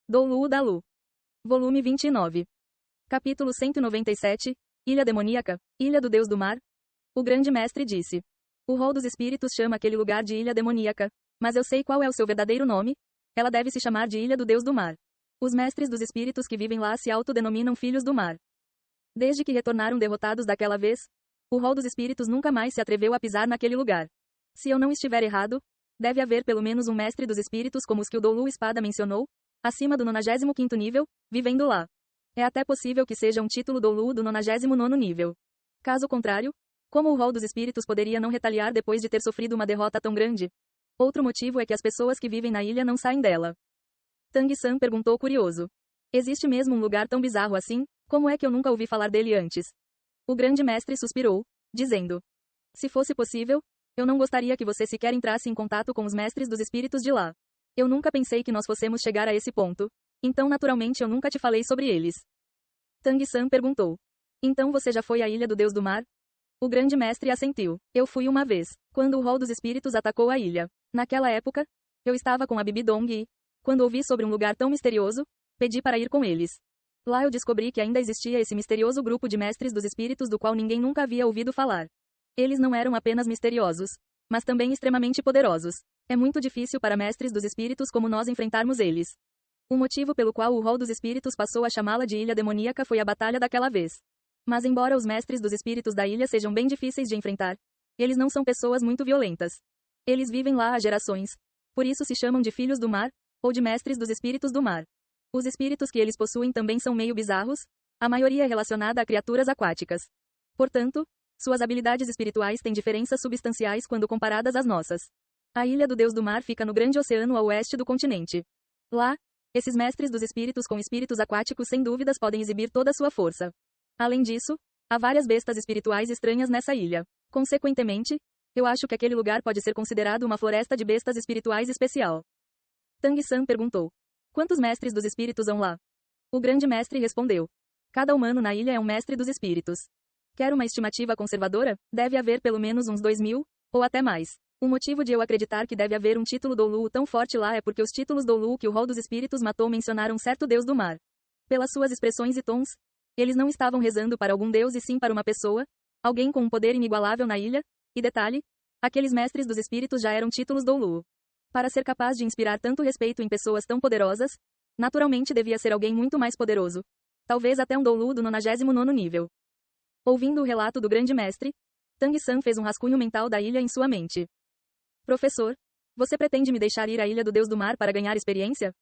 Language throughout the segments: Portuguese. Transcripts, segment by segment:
Doulu Dalu. Volume 29. Capítulo 197. Ilha Demoníaca, Ilha do Deus do Mar. O grande mestre disse. O rol dos espíritos chama aquele lugar de Ilha Demoníaca, mas eu sei qual é o seu verdadeiro nome. Ela deve se chamar de Ilha do Deus do Mar. Os mestres dos espíritos que vivem lá se autodenominam filhos do mar. Desde que retornaram derrotados daquela vez, o rol dos espíritos nunca mais se atreveu a pisar naquele lugar. Se eu não estiver errado, deve haver pelo menos um mestre dos espíritos como os que o Doulu Espada mencionou, acima do 95º nível, vivendo lá. É até possível que seja um título Doulu do 99º nível. Caso contrário, como o rol dos espíritos poderia não retaliar depois de ter sofrido uma derrota tão grande? Outro motivo é que as pessoas que vivem na ilha não saem dela. Tang-san perguntou curioso. Existe mesmo um lugar tão bizarro assim? Como é que eu nunca ouvi falar dele antes? O grande mestre suspirou, dizendo. Se fosse possível, eu não gostaria que você sequer entrasse em contato com os mestres dos espíritos de lá. Eu nunca pensei que nós fossemos chegar a esse ponto. Então naturalmente eu nunca te falei sobre eles. Tang-san perguntou. Então você já foi à Ilha do Deus do Mar? O grande mestre assentiu. Eu fui uma vez, quando o rol dos espíritos atacou a ilha. Naquela época, eu estava com a Bibi Dong e, quando ouvi sobre um lugar tão misterioso, pedi para ir com eles. Lá eu descobri que ainda existia esse misterioso grupo de mestres dos espíritos do qual ninguém nunca havia ouvido falar. Eles não eram apenas misteriosos, mas também extremamente poderosos. É muito difícil para mestres dos espíritos como nós enfrentarmos eles. O motivo pelo qual o rol dos espíritos passou a chamá-la de Ilha Demoníaca foi a batalha daquela vez. Mas embora os mestres dos espíritos da ilha sejam bem difíceis de enfrentar, eles não são pessoas muito violentas. Eles vivem lá há gerações. Por isso se chamam de filhos do mar, ou de mestres dos espíritos do mar. Os espíritos que eles possuem também são meio bizarros, a maioria é relacionada a criaturas aquáticas. Portanto, suas habilidades espirituais têm diferenças substanciais quando comparadas às nossas. A Ilha do Deus do Mar fica no grande oceano a oeste do continente. Lá, esses mestres dos espíritos com espíritos aquáticos sem dúvidas podem exibir toda a sua força. Além disso, há várias bestas espirituais estranhas nessa ilha. Consequentemente, eu acho que aquele lugar pode ser considerado uma floresta de bestas espirituais especial. Tang-san perguntou. Quantos mestres dos espíritos hão lá? O grande mestre respondeu. Cada humano na ilha é um mestre dos espíritos. Quer uma estimativa conservadora? Deve haver pelo menos uns 2000, ou até mais. O motivo de eu acreditar que deve haver um título Doulu tão forte lá é porque os títulos Doulu que o rol dos espíritos matou mencionaram certo deus do mar. Pelas suas expressões e tons, eles não estavam rezando para algum deus e sim para uma pessoa, alguém com um poder inigualável na ilha, e detalhe, aqueles mestres dos espíritos já eram títulos Doulu. Para ser capaz de inspirar tanto respeito em pessoas tão poderosas, naturalmente devia ser alguém muito mais poderoso. Talvez até um Doulu do 99º nível. Ouvindo o relato do grande mestre, Tang-san fez um rascunho mental da ilha em sua mente. Professor, você pretende me deixar ir à Ilha do Deus do Mar para ganhar experiência?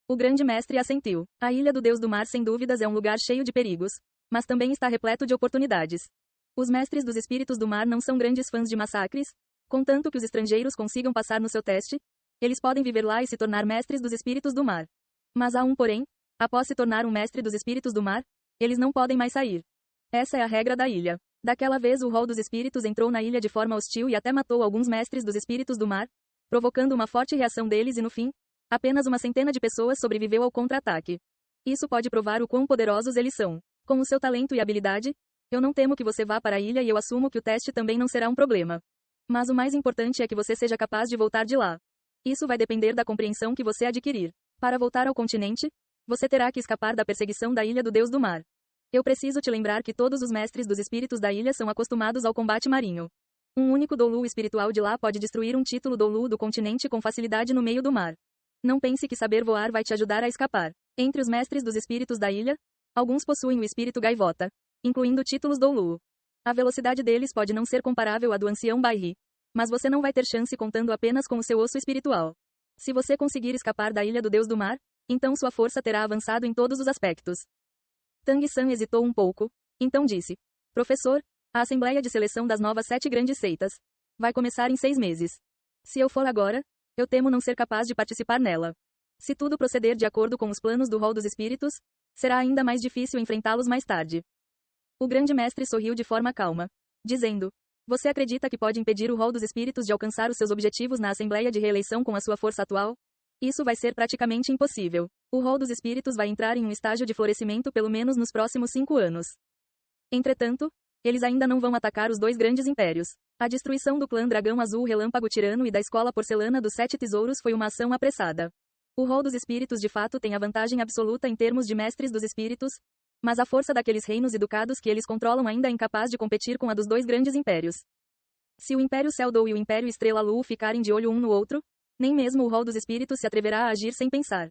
O grande mestre assentiu. A Ilha do Deus do Mar sem dúvidas é um lugar cheio de perigos, mas também está repleto de oportunidades. Os mestres dos espíritos do mar não são grandes fãs de massacres, contanto que os estrangeiros consigam passar no seu teste, eles podem viver lá e se tornar mestres dos espíritos do mar. Mas há um porém, após se tornar um mestre dos espíritos do mar, eles não podem mais sair. Essa é a regra da ilha. Daquela vez o rol dos espíritos entrou na ilha de forma hostil e até matou alguns mestres dos espíritos do mar, provocando uma forte reação deles e no fim, apenas uma centena de pessoas sobreviveu ao contra-ataque. Isso pode provar o quão poderosos eles são. Com o seu talento e habilidade, eu não temo que você vá para a ilha e eu assumo que o teste também não será um problema. Mas o mais importante é que você seja capaz de voltar de lá. Isso vai depender da compreensão que você adquirir. Para voltar ao continente, você terá que escapar da perseguição da Ilha do Deus do Mar. Eu preciso te lembrar que todos os mestres dos espíritos da ilha são acostumados ao combate marinho. Um único Doulu espiritual de lá pode destruir um título Doulu do continente com facilidade no meio do mar. Não pense que saber voar vai te ajudar a escapar. Entre os mestres dos espíritos da ilha, alguns possuem o espírito gaivota, incluindo títulos Doulu. A velocidade deles pode não ser comparável à do ancião Bairi, mas você não vai ter chance contando apenas com o seu osso espiritual. Se você conseguir escapar da Ilha do Deus do Mar, então sua força terá avançado em todos os aspectos. Tang-san hesitou um pouco, então disse. Professor, a Assembleia de Seleção das Novas 7 Grandes Seitas vai começar em 6 meses. Se eu for agora, eu temo não ser capaz de participar nela. Se tudo proceder de acordo com os planos do rol dos espíritos, será ainda mais difícil enfrentá-los mais tarde. O grande mestre sorriu de forma calma, dizendo. Você acredita que pode impedir o rol dos espíritos de alcançar os seus objetivos na Assembleia de Reeleição com a sua força atual? Isso vai ser praticamente impossível. O rol dos espíritos vai entrar em um estágio de florescimento pelo menos nos próximos 5 anos. Entretanto, eles ainda não vão atacar os 2 grandes impérios. A destruição do clã Dragão Azul Relâmpago Tirano e da Escola Porcelana dos 7 Tesouros foi uma ação apressada. O rol dos espíritos de fato tem a vantagem absoluta em termos de mestres dos espíritos, mas a força daqueles reinos e ducados que eles controlam ainda é incapaz de competir com a dos dois grandes impérios. Se o Império Seldou e o Império Estrela Lu ficarem de olho um no outro, nem mesmo o rol dos espíritos se atreverá a agir sem pensar.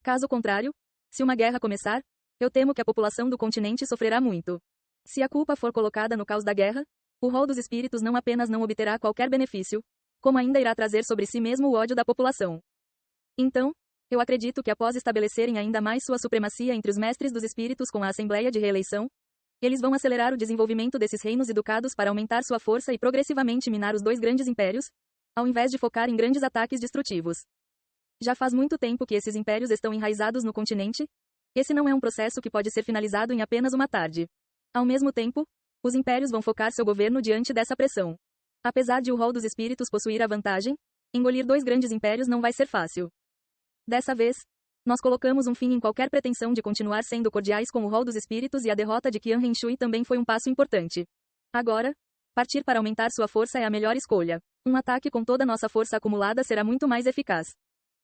Caso contrário, se uma guerra começar, eu temo que a população do continente sofrerá muito. Se a culpa for colocada no caos da guerra, o rol dos espíritos não apenas não obterá qualquer benefício, como ainda irá trazer sobre si mesmo o ódio da população. Então, eu acredito que após estabelecerem ainda mais sua supremacia entre os mestres dos espíritos com a Assembleia de Reeleição, eles vão acelerar o desenvolvimento desses reinos e ducados para aumentar sua força e progressivamente minar os dois grandes impérios, ao invés de focar em grandes ataques destrutivos. Já faz muito tempo que esses impérios estão enraizados no continente. Esse não é um processo que pode ser finalizado em apenas uma tarde. Ao mesmo tempo, os impérios vão focar seu governo diante dessa pressão. Apesar de o rol dos espíritos possuir a vantagem, engolir dois grandes impérios não vai ser fácil. Dessa vez, nós colocamos um fim em qualquer pretensão de continuar sendo cordiais com o rol dos espíritos e a derrota de Qian Renshui também foi um passo importante. Agora, partir para aumentar sua força é a melhor escolha. Um ataque com toda nossa força acumulada será muito mais eficaz.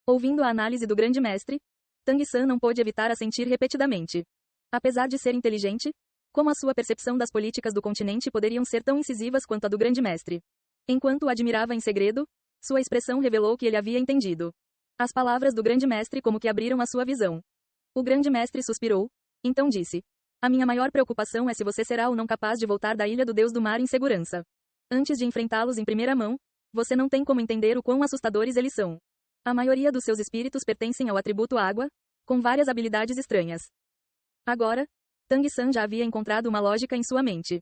Ouvindo a análise do grande mestre, Tang San não pôde evitar assentir repetidamente. Apesar de ser inteligente, como a sua percepção das políticas do continente poderiam ser tão incisivas quanto a do grande mestre. Enquanto o admirava em segredo, sua expressão revelou que ele havia entendido. As palavras do grande mestre como que abriram a sua visão. O grande mestre suspirou, então disse: a minha maior preocupação é se você será ou não capaz de voltar da ilha do Deus do Mar em segurança. Antes de enfrentá-los em primeira mão, você não tem como entender o quão assustadores eles são. A maioria dos seus espíritos pertencem ao atributo água, com várias habilidades estranhas. Agora, Tang San já havia encontrado uma lógica em sua mente.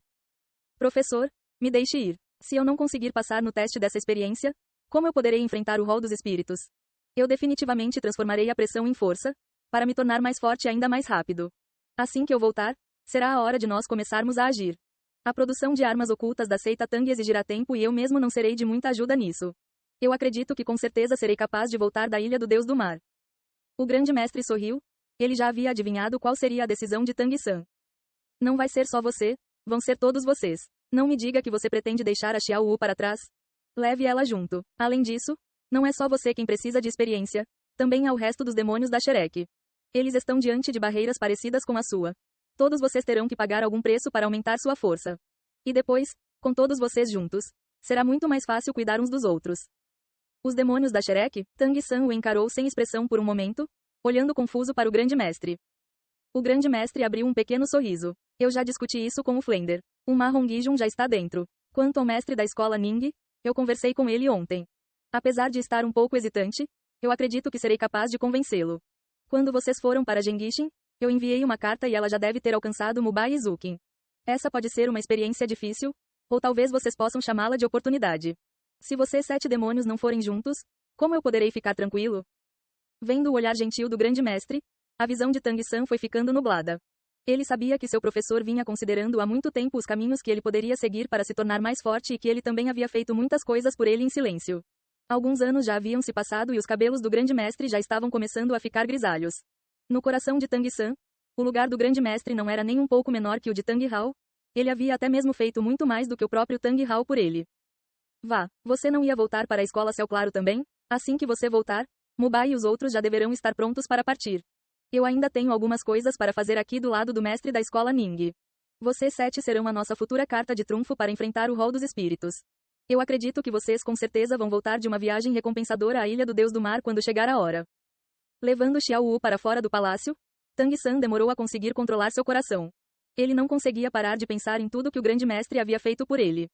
Professor, me deixe ir. Se eu não conseguir passar no teste dessa experiência, como eu poderei enfrentar o rol dos espíritos? Eu definitivamente transformarei a pressão em força, para me tornar mais forte ainda mais rápido. Assim que eu voltar, será a hora de nós começarmos a agir. A produção de armas ocultas da seita Tang exigirá tempo e eu mesmo não serei de muita ajuda nisso. Eu acredito que com certeza serei capaz de voltar da ilha do Deus do Mar. O grande mestre sorriu. Ele já havia adivinhado qual seria a decisão de Tang San. Não vai ser só você, vão ser todos vocês. Não me diga que você pretende deixar a Xiao Wu para trás. Leve ela junto. Além disso, não é só você quem precisa de experiência, também há o resto dos demônios da Shrek. Eles estão diante de barreiras parecidas com a sua. Todos vocês terão que pagar algum preço para aumentar sua força. E depois, com todos vocês juntos, será muito mais fácil cuidar uns dos outros. Os demônios da Shrek? Tang San o encarou sem expressão por um momento, olhando confuso para o grande mestre. O grande mestre abriu um pequeno sorriso. Eu já discuti isso com o Flender. O Ma Hongijun já está dentro. Quanto ao mestre da escola Ning, eu conversei com ele ontem. Apesar de estar um pouco hesitante, eu acredito que serei capaz de convencê-lo. Quando vocês foram para Gengishin, eu enviei uma carta e ela já deve ter alcançado Mubai Izukin. Essa pode ser uma experiência difícil, ou talvez vocês possam chamá-la de oportunidade. Se vocês 7 demônios não forem juntos, como eu poderei ficar tranquilo? Vendo o olhar gentil do grande mestre, a visão de Tang San foi ficando nublada. Ele sabia que seu professor vinha considerando há muito tempo os caminhos que ele poderia seguir para se tornar mais forte e que ele também havia feito muitas coisas por ele em silêncio. Alguns anos já haviam se passado e os cabelos do grande mestre já estavam começando a ficar grisalhos. No coração de Tang San, o lugar do grande mestre não era nem um pouco menor que o de Tang Hao. Ele havia até mesmo feito muito mais do que o próprio Tang Hao por ele. Vá, você não ia voltar para a escola Céu Claro também? Assim que você voltar, Mubai e os outros já deverão estar prontos para partir. Eu ainda tenho algumas coisas para fazer aqui do lado do mestre da escola Ning. Vocês 7 serão a nossa futura carta de trunfo para enfrentar o rol dos espíritos. Eu acredito que vocês com certeza vão voltar de uma viagem recompensadora à Ilha do Deus do Mar quando chegar a hora. Levando Xiao Wu para fora do palácio, Tang San demorou a conseguir controlar seu coração. Ele não conseguia parar de pensar em tudo que o grande mestre havia feito por ele.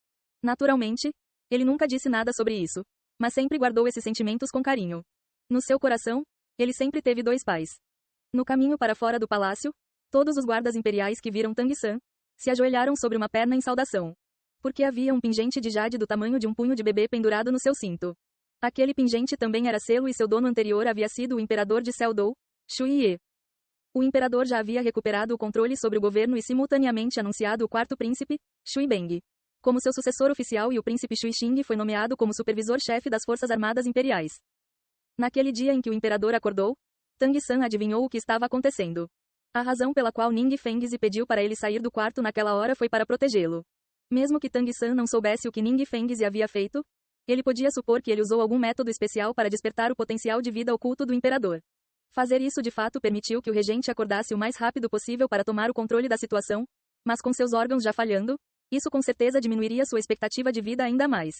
Naturalmente, ele nunca disse nada sobre isso, mas sempre guardou esses sentimentos com carinho. No seu coração, ele sempre teve 2 pais. No caminho para fora do palácio, todos os guardas imperiais que viram Tang San se ajoelharam sobre uma perna em saudação. Porque havia um pingente de jade do tamanho de um punho de bebê pendurado no seu cinto. Aquele pingente também era selo e seu dono anterior havia sido o imperador de Seldou, Shui Ye. O imperador já havia recuperado o controle sobre o governo e simultaneamente anunciado o 4º príncipe, Shui Beng, como seu sucessor oficial, e o príncipe Shui Xing foi nomeado como supervisor-chefe das Forças Armadas Imperiais. Naquele dia em que o imperador acordou, Tang San adivinhou o que estava acontecendo. A razão pela qual Ning Fengzi pediu para ele sair do quarto naquela hora foi para protegê-lo. Mesmo que Tang San não soubesse o que Ning Fengzi havia feito, Ele podia supor que ele usou algum método especial para despertar o potencial de vida oculto do imperador. Fazer isso de fato permitiu que o regente acordasse o mais rápido possível para tomar o controle da situação, mas com seus órgãos já falhando, isso com certeza diminuiria sua expectativa de vida ainda mais.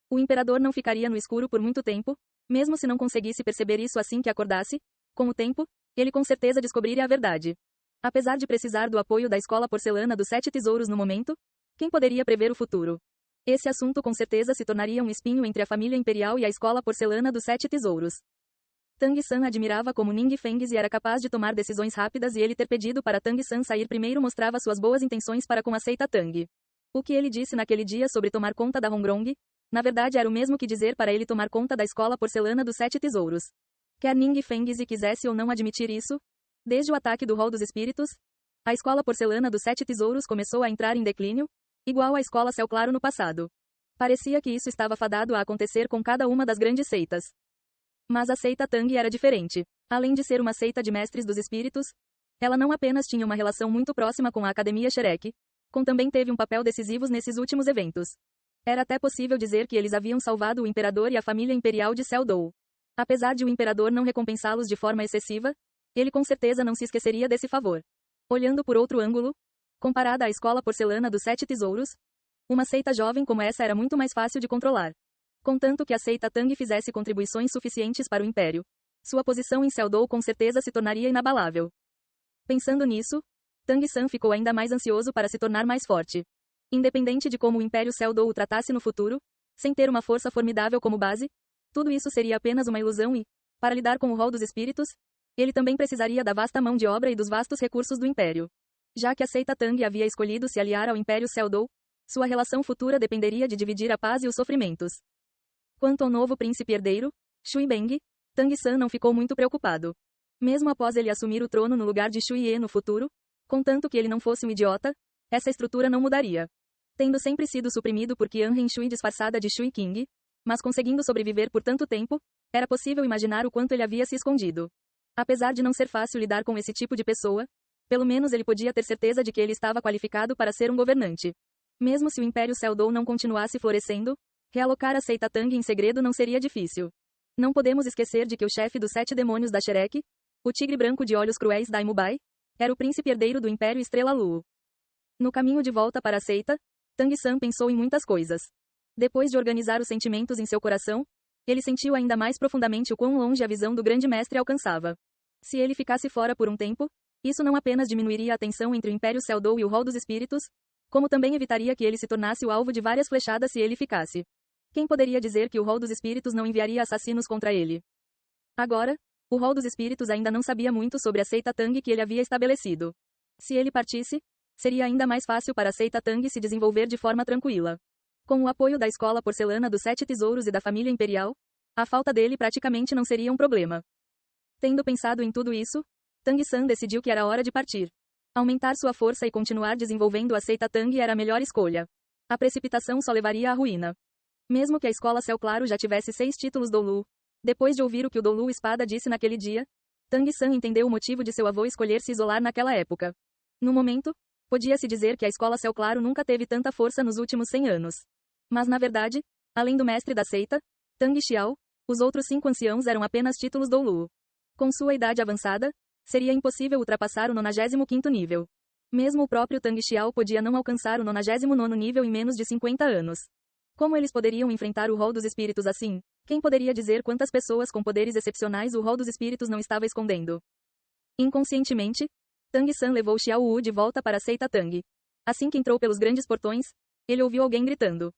O imperador não ficaria no escuro por muito tempo, mesmo se não conseguisse perceber isso assim que acordasse. Com o tempo, ele com certeza descobriria a verdade. Apesar de precisar do apoio da escola porcelana dos 7 tesouros no momento, quem poderia prever o futuro? Esse assunto com certeza se tornaria um espinho entre a família imperial e a escola porcelana dos 7 tesouros. Tang San admirava como Ning Fengzi era capaz de tomar decisões rápidas e ele ter pedido para Tang San sair primeiro mostrava suas boas intenções para com a seita Tang. O que ele disse naquele dia sobre tomar conta da Hongrong, na verdade era o mesmo que dizer para ele tomar conta da escola porcelana dos 7 tesouros. Quer Ning Fengzi quisesse ou não admitir isso, desde o ataque do Hall dos Espíritos, a escola porcelana dos 7 tesouros começou a entrar em declínio, igual à escola Céu Claro no passado. Parecia que isso estava fadado a acontecer com cada uma das grandes seitas. Mas a seita Tang era diferente. Além de ser uma seita de mestres dos espíritos, ela não apenas tinha uma relação muito próxima com a Academia Shrek, como também teve um papel decisivo nesses últimos eventos. Era até possível dizer que eles haviam salvado o imperador e a família imperial de Seldou. Apesar de o imperador não recompensá-los de forma excessiva, ele com certeza não se esqueceria desse favor. Olhando por outro ângulo, comparada à escola porcelana dos 7 tesouros, uma seita jovem como essa era muito mais fácil de controlar. Contanto que a seita Tang fizesse contribuições suficientes para o império, sua posição em Seldou com certeza se tornaria inabalável. Pensando nisso, Tang San ficou ainda mais ansioso para se tornar mais forte. Independente de como o Império Seldou o tratasse no futuro, sem ter uma força formidável como base, tudo isso seria apenas uma ilusão e, para lidar com o rol dos espíritos, ele também precisaria da vasta mão de obra e dos vastos recursos do Império. Já que a seita Tang havia escolhido se aliar ao Império Seldou, sua relação futura dependeria de dividir a paz e os sofrimentos. Quanto ao novo príncipe herdeiro, Shui Beng, Tang San não ficou muito preocupado. Mesmo após ele assumir o trono no lugar de Shui Ye no futuro, contanto que ele não fosse um idiota, essa estrutura não mudaria. Tendo sempre sido suprimido por Qian Shui disfarçada de Shui King, mas conseguindo sobreviver por tanto tempo, era possível imaginar o quanto ele havia se escondido. Apesar de não ser fácil lidar com esse tipo de pessoa, pelo menos ele podia ter certeza de que ele estava qualificado para ser um governante. Mesmo se o Império Seldou não continuasse florescendo, realocar a seita Tang em segredo não seria difícil. Não podemos esquecer de que o chefe dos 7 demônios da Shrek, o tigre branco de olhos cruéis Daimu Bai, era o príncipe herdeiro do Império Estrela Luo. No caminho de volta para a seita, Tang San pensou em muitas coisas. Depois de organizar os sentimentos em seu coração, ele sentiu ainda mais profundamente o quão longe a visão do grande mestre alcançava. Se ele ficasse fora por um tempo, isso não apenas diminuiria a tensão entre o Império Seldou e o Hall dos Espíritos, como também evitaria que ele se tornasse o alvo de várias flechadas se ele ficasse. Quem poderia dizer que o Hall dos Espíritos não enviaria assassinos contra ele? Agora, o Hall dos Espíritos ainda não sabia muito sobre a seita Tang que ele havia estabelecido. Se ele partisse, seria ainda mais fácil para a seita Tang se desenvolver de forma tranquila. Com o apoio da escola porcelana dos 7 tesouros e da família imperial, a falta dele praticamente não seria um problema. Tendo pensado em tudo isso, Tang San decidiu que era hora de partir. Aumentar sua força e continuar desenvolvendo a seita Tang era a melhor escolha. A precipitação só levaria à ruína. Mesmo que a escola Céu Claro já tivesse 6 títulos Dolu, depois de ouvir o que o Dolu Espada disse naquele dia, Tang San entendeu o motivo de seu avô escolher se isolar naquela época. No momento, podia-se dizer que a escola Céu Claro nunca teve tanta força nos últimos 100 anos. Mas na verdade, além do mestre da seita, Tang Xiao, os outros 5 anciãos eram apenas títulos Dolu. Com sua idade avançada, seria impossível ultrapassar o 95º nível. Mesmo o próprio Tang Xiao podia não alcançar o 99º nível em menos de 50 anos. Como eles poderiam enfrentar o Hall dos Espíritos assim? Quem poderia dizer quantas pessoas com poderes excepcionais o Hall dos Espíritos não estava escondendo? Inconscientemente, Tang San levou Xiao Wu de volta para a seita Tang. Assim que entrou pelos grandes portões, ele ouviu alguém gritando.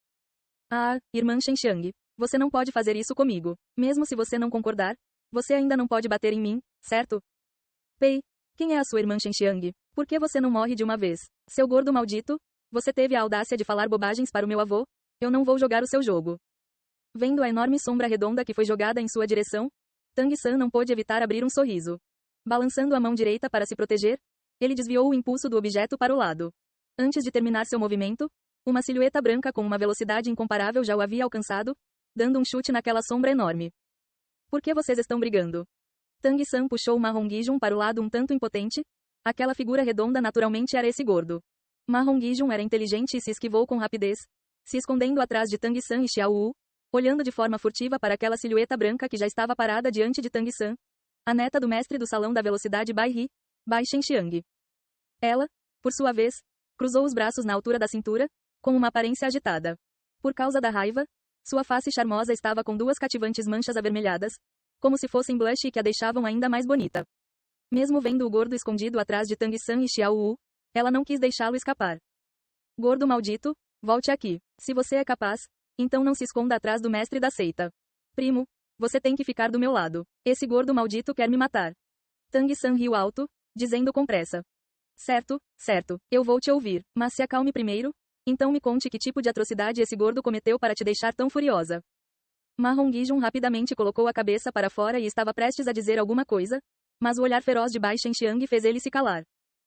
Ah, irmã Shenxiang, você não pode fazer isso comigo. Mesmo se você não concordar, você ainda não pode bater em mim, certo? Pei, quem é a sua irmã Shenxiang? Por que você não morre de uma vez? Seu gordo maldito, você teve a audácia de falar bobagens para o meu avô? Eu não vou jogar o seu jogo. Vendo a enorme sombra redonda que foi jogada em sua direção, Tang San não pôde evitar abrir um sorriso. Balançando a mão direita para se proteger, ele desviou o impulso do objeto para o lado. Antes de terminar seu movimento, uma silhueta branca com uma velocidade incomparável já o havia alcançado, dando um chute naquela sombra enorme. Por que vocês estão brigando? Tang San puxou Ma Hongijun para o lado um tanto impotente. Aquela figura redonda naturalmente era esse gordo. Ma Hongijun era inteligente e se esquivou com rapidez, se escondendo atrás de Tang San e Xiao Wu, olhando de forma furtiva para aquela silhueta branca que já estava parada diante de Tang San, a neta do mestre do Salão da Velocidade Bai He, Bai Shenxiang. Ela, por sua vez, cruzou os braços na altura da cintura, com uma aparência agitada. Por causa da raiva, sua face charmosa estava com duas cativantes manchas avermelhadas, como se fossem blush e que a deixavam ainda mais bonita. Mesmo vendo o gordo escondido atrás de Tang San e Xiao Wu, ela não quis deixá-lo escapar. Gordo maldito, volte aqui. Se você é capaz, então não se esconda atrás do mestre da seita. Primo, você tem que ficar do meu lado. Esse gordo maldito quer me matar. Tang San riu alto, dizendo com pressa. Certo, certo, eu vou te ouvir, mas se acalme primeiro, então me conte que tipo de atrocidade esse gordo cometeu para te deixar tão furiosa. Ma Hongijun rapidamente colocou a cabeça para fora e estava prestes a dizer alguma coisa, mas o olhar feroz de Bai Shenxiang fez ele se calar.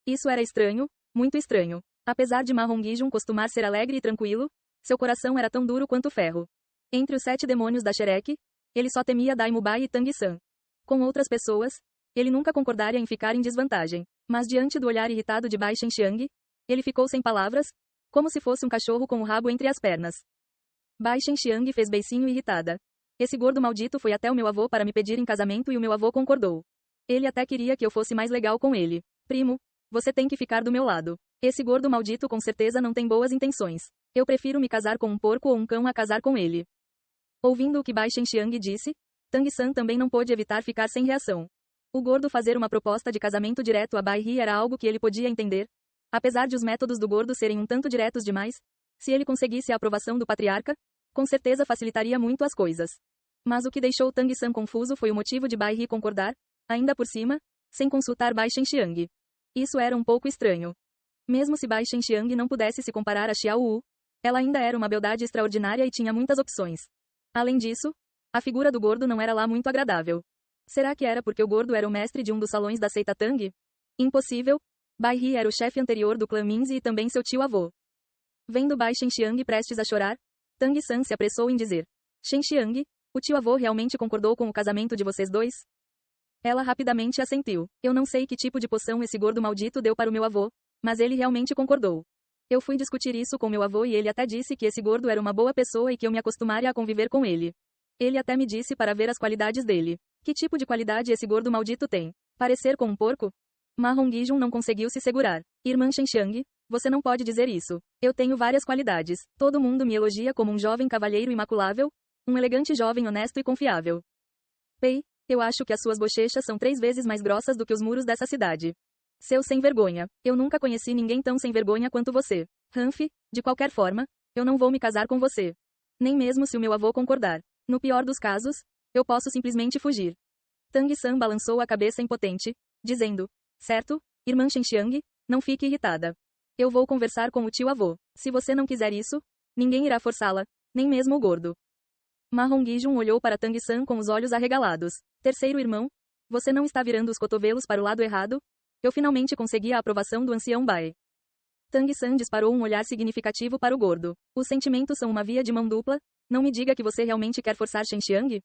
Isso era estranho, muito estranho. Apesar de Ma Hongijun costumar ser alegre e tranquilo, seu coração era tão duro quanto ferro. Entre os 7 demônios da Shrek, ele só temia Daimu Bai e Tang San. Com outras pessoas, ele nunca concordaria em ficar em desvantagem. Mas diante do olhar irritado de Bai Shenxiang, ele ficou sem palavras, como se fosse um cachorro com o rabo entre as pernas. Bai Shenxiang fez beicinho irritada. Esse gordo maldito foi até o meu avô para me pedir em casamento e o meu avô concordou. Ele até queria que eu fosse mais legal com ele. Primo, você tem que ficar do meu lado. Esse gordo maldito com certeza não tem boas intenções. Eu prefiro me casar com um porco ou um cão a casar com ele. Ouvindo o que Bai Shenxiang disse, Tang San também não pôde evitar ficar sem reação. O gordo fazer uma proposta de casamento direto a Bai He era algo que ele podia entender. Apesar de os métodos do gordo serem um tanto diretos demais, se ele conseguisse a aprovação do patriarca, com certeza facilitaria muito as coisas. Mas o que deixou Tang San confuso foi o motivo de Bai He concordar, ainda por cima, sem consultar Bai Shenxiang. Isso era um pouco estranho. Mesmo se Bai Shenxiang não pudesse se comparar a Xiao Wu, ela ainda era uma beldade extraordinária e tinha muitas opções. Além disso, a figura do gordo não era lá muito agradável. Será que era porque o gordo era o mestre de um dos salões da seita Tang? Impossível. Bai He era o chefe anterior do clã Minzi e também seu tio-avô. Vendo Bai Shenxiang prestes a chorar, Tang San se apressou em dizer: Shenxiang, o tio-avô realmente concordou com o casamento de vocês dois? Ela rapidamente assentiu. Eu não sei que tipo de poção esse gordo maldito deu para o meu avô, mas ele realmente concordou. Eu fui discutir isso com meu avô e ele até disse que esse gordo era uma boa pessoa e que eu me acostumaria a conviver com ele. Ele até me disse para ver as qualidades dele. Que tipo de qualidade esse gordo maldito tem? Parecer com um porco? Ma Hongijun não conseguiu se segurar. Irmã Shenxiang, você não pode dizer isso. Eu tenho várias qualidades. Todo mundo me elogia como um jovem cavalheiro imaculável, um elegante jovem honesto e confiável. Pei, eu acho que as suas bochechas são 3 vezes mais grossas do que os muros dessa cidade. Seu sem vergonha. Eu nunca conheci ninguém tão sem vergonha quanto você. Hanf, de qualquer forma, eu não vou me casar com você. Nem mesmo se o meu avô concordar. No pior dos casos, eu posso simplesmente fugir. Tang San balançou a cabeça impotente, dizendo: certo, irmã Shenxiang, não fique irritada. Eu vou conversar com o tio-avô. Se você não quiser isso, ninguém irá forçá-la, nem mesmo o gordo. Ma Hongijun olhou para Tang San com os olhos arregalados. Terceiro irmão, você não está virando os cotovelos para o lado errado? Eu finalmente consegui a aprovação do ancião Bai. Tang San disparou um olhar significativo para o gordo. Os sentimentos são uma via de mão dupla, não me diga que você realmente quer forçar Shenxiang?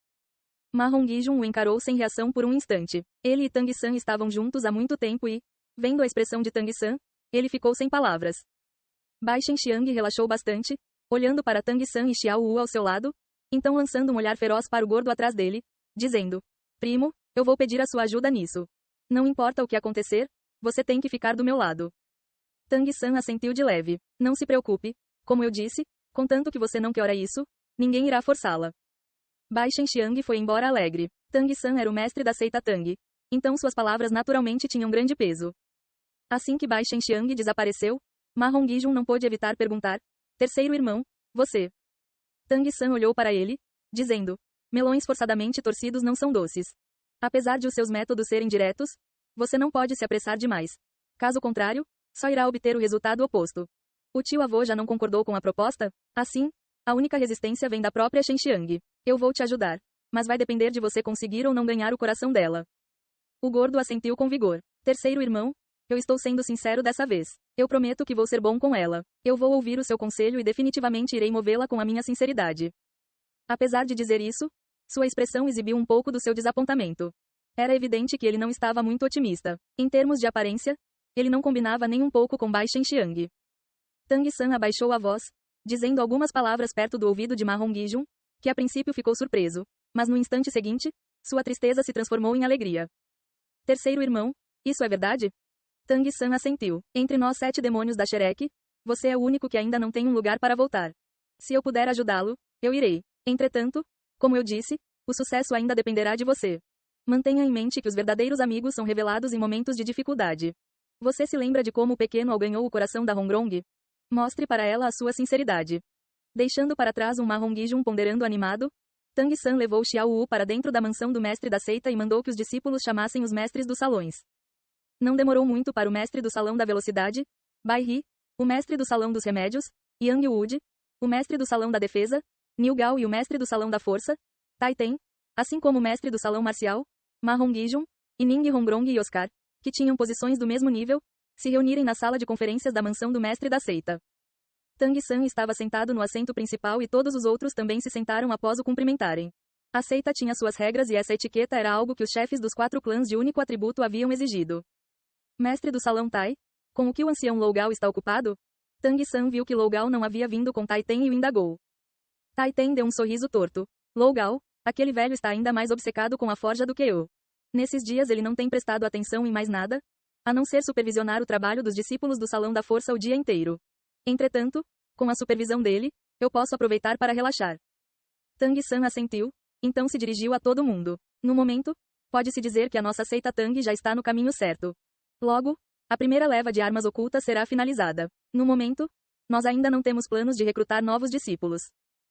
Ma Hongijun o encarou sem reação por um instante. Ele e Tang San estavam juntos há muito tempo e, vendo a expressão de Tang San, ele ficou sem palavras. Bai Shenxiang relaxou bastante, olhando para Tang San e Xiao Wu ao seu lado, então lançando um olhar feroz para o gordo atrás dele, dizendo: primo, eu vou pedir a sua ajuda nisso. Não importa o que acontecer, você tem que ficar do meu lado. Tang San assentiu de leve. Não se preocupe, como eu disse, contanto que você não queira isso, ninguém irá forçá-la. Bai Shenxiang foi embora alegre. Tang San era o mestre da seita Tang, então suas palavras naturalmente tinham grande peso. Assim que Bai Shenxiang desapareceu, Ma Hongijun não pôde evitar perguntar: terceiro irmão, você? Tang San olhou para ele, dizendo: melões forçadamente torcidos não são doces. Apesar de os seus métodos serem diretos, você não pode se apressar demais. Caso contrário, só irá obter o resultado oposto. O tio-avô já não concordou com a proposta? Assim, a única resistência vem da própria Shenxiang. Eu vou te ajudar, mas vai depender de você conseguir ou não ganhar o coração dela. O gordo assentiu com vigor. Terceiro irmão, eu estou sendo sincero dessa vez. Eu prometo que vou ser bom com ela. Eu vou ouvir o seu conselho e definitivamente irei movê-la com a minha sinceridade. Apesar de dizer isso, sua expressão exibiu um pouco do seu desapontamento. Era evidente que ele não estava muito otimista. Em termos de aparência, ele não combinava nem um pouco com Bai Shenxiang. Tang San abaixou a voz, dizendo algumas palavras perto do ouvido de Ma Hongijun, que a princípio ficou surpreso, mas no instante seguinte, sua tristeza se transformou em alegria. Terceiro irmão, isso é verdade? Tang San assentiu. Entre nós 7 demônios da Shrek, você é o único que ainda não tem um lugar para voltar. Se eu puder ajudá-lo, eu irei. Entretanto, como eu disse, o sucesso ainda dependerá de você. Mantenha em mente que os verdadeiros amigos são revelados em momentos de dificuldade. Você se lembra de como o pequeno Al ganhou o coração da Hongrong? Mostre para ela a sua sinceridade. Deixando para trás um Ma Hongijun ponderando animado, Tang San levou Xiao Wu para dentro da mansão do mestre da seita e mandou que os discípulos chamassem os mestres dos salões. Não demorou muito para o mestre do salão da velocidade, Bai He, o mestre do salão dos remédios, Yang Wood, o mestre do salão da defesa, Niu Gao e o mestre do salão da força, Tai Ten, assim como o mestre do salão marcial, Ma Hongijun, e Ning Hongrong e Oscar, que tinham posições do mesmo nível, se reunirem na sala de conferências da mansão do mestre da seita. Tang San estava sentado no assento principal e todos os outros também se sentaram após o cumprimentarem. A seita tinha suas regras e essa etiqueta era algo que os chefes dos 4 clãs de único atributo haviam exigido. Mestre do salão Tai, com o que o ancião Lou Gao está ocupado? Tang San viu que Lou Gao não havia vindo com Tai Ten e o indagou. Tai Ten deu um sorriso torto. Lou Gao, aquele velho está ainda mais obcecado com a forja do que eu. Nesses dias ele não tem prestado atenção em mais nada, a não ser supervisionar o trabalho dos discípulos do Salão da Força o dia inteiro. Entretanto, com a supervisão dele, eu posso aproveitar para relaxar. Tang San assentiu, então se dirigiu a todo mundo. No momento, pode-se dizer que a nossa seita Tang já está no caminho certo. Logo, a primeira leva de armas ocultas será finalizada. No momento, nós ainda não temos planos de recrutar novos discípulos.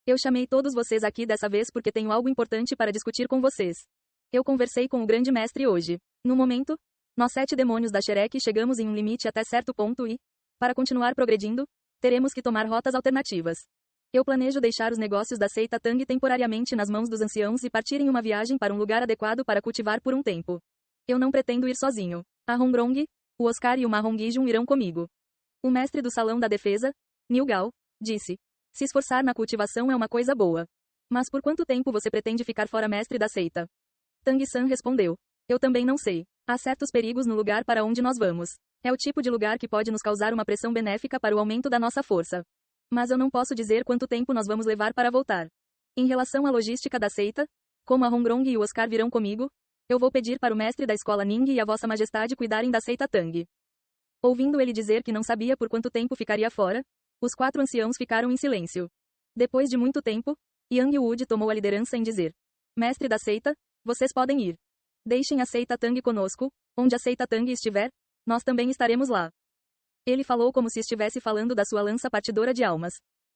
Eu chamei todos vocês aqui dessa vez porque tenho algo importante para discutir com vocês. Eu conversei com o grande mestre hoje. No momento, nós 7 demônios da Shrek chegamos em um limite até certo ponto e, para continuar progredindo, teremos que tomar rotas alternativas. Eu planejo deixar os negócios da seita Tang temporariamente nas mãos dos anciãos e partir em uma viagem para um lugar adequado para cultivar por um tempo. Eu não pretendo ir sozinho. A Hongrong, o Oscar e o Ma Hongijun irão comigo. O mestre do salão da defesa, Niu Gao, disse: se esforçar na cultivação é uma coisa boa. Mas por quanto tempo você pretende ficar fora mestre da seita? Tang San respondeu: eu também não sei. Há certos perigos no lugar para onde nós vamos. É o tipo de lugar que pode nos causar uma pressão benéfica para o aumento da nossa força. Mas eu não posso dizer quanto tempo nós vamos levar para voltar. Em relação à logística da seita, como a Hongrong e o Oscar virão comigo, eu vou pedir para o mestre da escola Ning e a Vossa Majestade cuidarem da seita Tang. Ouvindo ele dizer que não sabia por quanto tempo ficaria fora, os 4 anciãos ficaram em silêncio. Depois de muito tempo, Yang Wood tomou a liderança em dizer: mestre da seita, vocês podem ir. Deixem a seita Tang conosco, onde a seita Tang estiver, nós também estaremos lá. Ele falou como se estivesse falando da sua lança partidora de almas.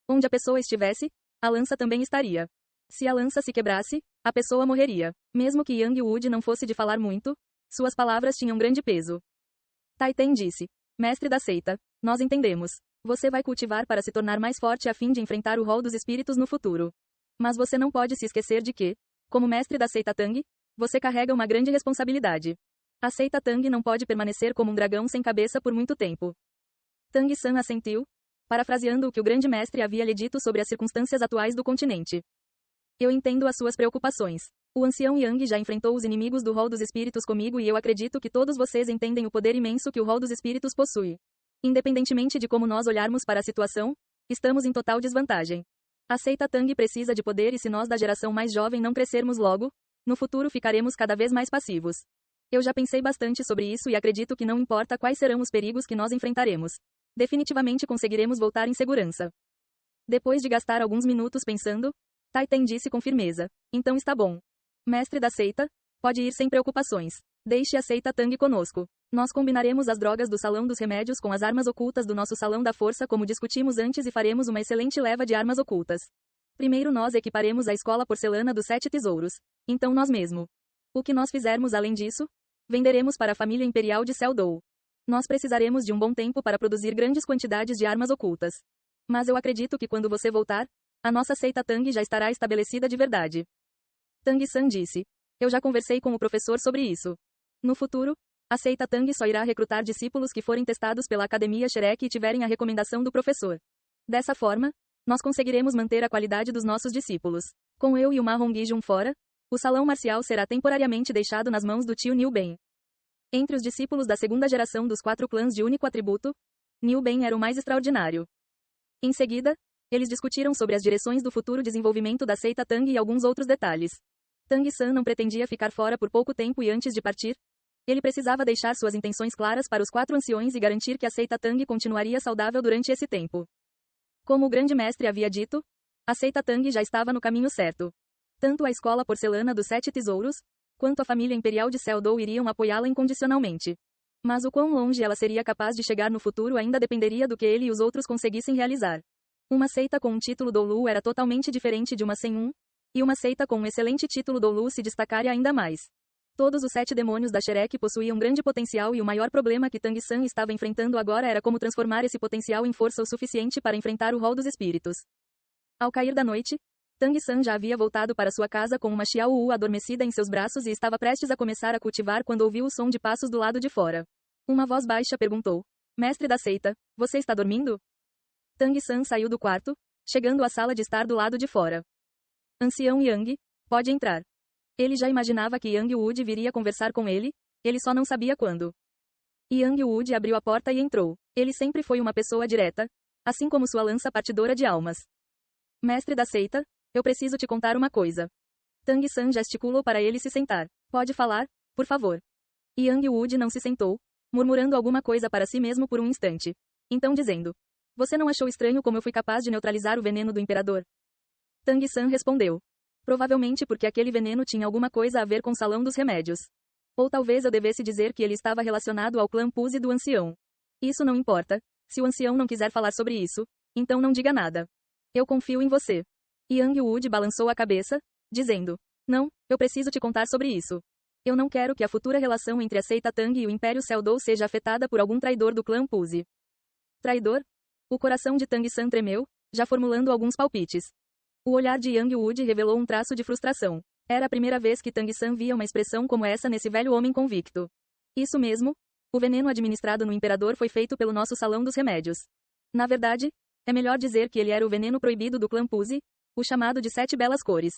Onde a pessoa estivesse, a lança também estaria. Se a lança se quebrasse, a pessoa morreria. Mesmo que Yang Wood não fosse de falar muito, suas palavras tinham grande peso. Tai Ten disse: mestre da seita, nós entendemos. Você vai cultivar para se tornar mais forte a fim de enfrentar o rol dos espíritos no futuro. Mas você não pode se esquecer de que, como mestre da seita Tang, você carrega uma grande responsabilidade. A seita Tang não pode permanecer como um dragão sem cabeça por muito tempo. Tang San assentiu, parafraseando o que o grande mestre havia lhe dito sobre as circunstâncias atuais do continente. Eu entendo as suas preocupações. O ancião Yang já enfrentou os inimigos do rol dos espíritos comigo e eu acredito que todos vocês entendem o poder imenso que o rol dos espíritos possui. Independentemente de como nós olharmos para a situação, estamos em total desvantagem. A seita Tang precisa de poder e se nós da geração mais jovem não crescermos logo, no futuro ficaremos cada vez mais passivos. Eu já pensei bastante sobre isso e acredito que não importa quais serão os perigos que nós enfrentaremos. Definitivamente conseguiremos voltar em segurança. Depois de gastar alguns minutos pensando, Tai Ten disse com firmeza: então está bom. Mestre da seita, pode ir sem preocupações. Deixe a seita Tang conosco. Nós combinaremos as drogas do salão dos remédios com as armas ocultas do nosso salão da força como discutimos antes e faremos uma excelente leva de armas ocultas. Primeiro nós equiparemos a escola porcelana dos 7 tesouros. Então nós mesmo. O que nós fizermos além disso? Venderemos para a família imperial de Seldou. Nós precisaremos de um bom tempo para produzir grandes quantidades de armas ocultas. Mas eu acredito que quando você voltar, a nossa seita Tang já estará estabelecida de verdade. Tang San disse: eu já conversei com o professor sobre isso. No futuro, a seita Tang só irá recrutar discípulos que forem testados pela Academia Shrek e tiverem a recomendação do professor. Dessa forma, nós conseguiremos manter a qualidade dos nossos discípulos. Com eu e o Ma Hongijun fora, o salão marcial será temporariamente deixado nas mãos do tio Niu Ben. Entre os discípulos da segunda geração dos 4 clãs de único atributo, Niu Ben era o mais extraordinário. Em seguida, Eles discutiram sobre as direções do futuro desenvolvimento da seita Tang e alguns outros detalhes. Tang-san não pretendia ficar fora por pouco tempo e antes de partir, ele precisava deixar suas intenções claras para os 4 anciões e garantir que a seita Tang continuaria saudável durante esse tempo. Como o grande mestre havia dito, a seita Tang já estava no caminho certo. Tanto a escola porcelana dos 7 tesouros, quanto a família imperial de Seldou iriam apoiá-la incondicionalmente. Mas o quão longe ela seria capaz de chegar no futuro ainda dependeria do que ele e os outros conseguissem realizar. Uma seita com um título Doulu era totalmente diferente de uma sem um, e uma seita com um excelente título Doulu se destacaria ainda mais. Todos os 7 demônios da Shrek possuíam grande potencial e o maior problema que Tang-san estava enfrentando agora era como transformar esse potencial em força o suficiente para enfrentar o rol dos espíritos. Ao cair da noite, Tang-san já havia voltado para sua casa com uma Xiao Wu adormecida em seus braços e estava prestes a começar a cultivar quando ouviu o som de passos do lado de fora. Uma voz baixa perguntou: Mestre da seita, você está dormindo? Tang-san saiu do quarto, chegando à sala de estar do lado de fora. Ancião Yang, pode entrar. Ele já imaginava que Yang Wood viria conversar com ele só não sabia quando. Yang Wood abriu a porta e entrou. Ele sempre foi uma pessoa direta, assim como sua lança partidora de almas. Mestre da seita, eu preciso te contar uma coisa. Tang-san gesticulou para ele se sentar. Pode falar, por favor. Yang Wood não se sentou, murmurando alguma coisa para si mesmo por um instante. Então dizendo: Você não achou estranho como eu fui capaz de neutralizar o veneno do imperador? Tang-san respondeu: Provavelmente porque aquele veneno tinha alguma coisa a ver com o salão dos remédios. Ou talvez eu devesse dizer que ele estava relacionado ao clã Puzi do ancião. Isso não importa. Se o ancião não quiser falar sobre isso, então não diga nada. Eu confio em você. Yang Wood balançou a cabeça, dizendo: Não, eu preciso te contar sobre isso. Eu não quero que a futura relação entre a seita Tang e o Império Seldou seja afetada por algum traidor do clã Puzi. Traidor? O coração de Tang-san tremeu, já formulando alguns palpites. O olhar de Yang Wood revelou um traço de frustração. Era a primeira vez que Tang-san via uma expressão como essa nesse velho homem convicto. Isso mesmo, o veneno administrado no imperador foi feito pelo nosso salão dos remédios. Na verdade, é melhor dizer que ele era o veneno proibido do clã Puzi, o chamado de 7 belas cores.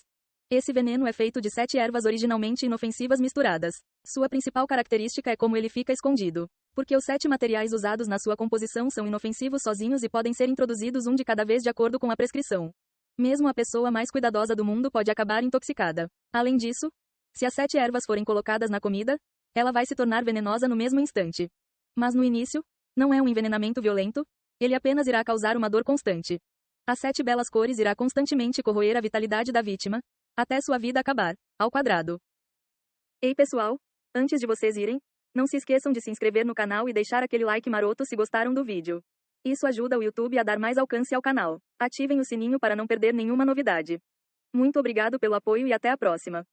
Esse veneno é feito de 7 ervas originalmente inofensivas misturadas. Sua principal característica é como ele fica escondido. Porque os 7 materiais usados na sua composição são inofensivos sozinhos e podem ser introduzidos um de cada vez de acordo com a prescrição. Mesmo a pessoa mais cuidadosa do mundo pode acabar intoxicada. Além disso, se as 7 ervas forem colocadas na comida, ela vai se tornar venenosa no mesmo instante. Mas no início, não é um envenenamento violento, ele apenas irá causar uma dor constante. As 7 belas cores irá constantemente corroer a vitalidade da vítima, até sua vida acabar, ao quadrado. Ei pessoal, antes de vocês irem, não se esqueçam de se inscrever no canal e deixar aquele like maroto se gostaram do vídeo. Isso ajuda o YouTube a dar mais alcance ao canal. Ativem o sininho para não perder nenhuma novidade. Muito obrigado pelo apoio e até a próxima.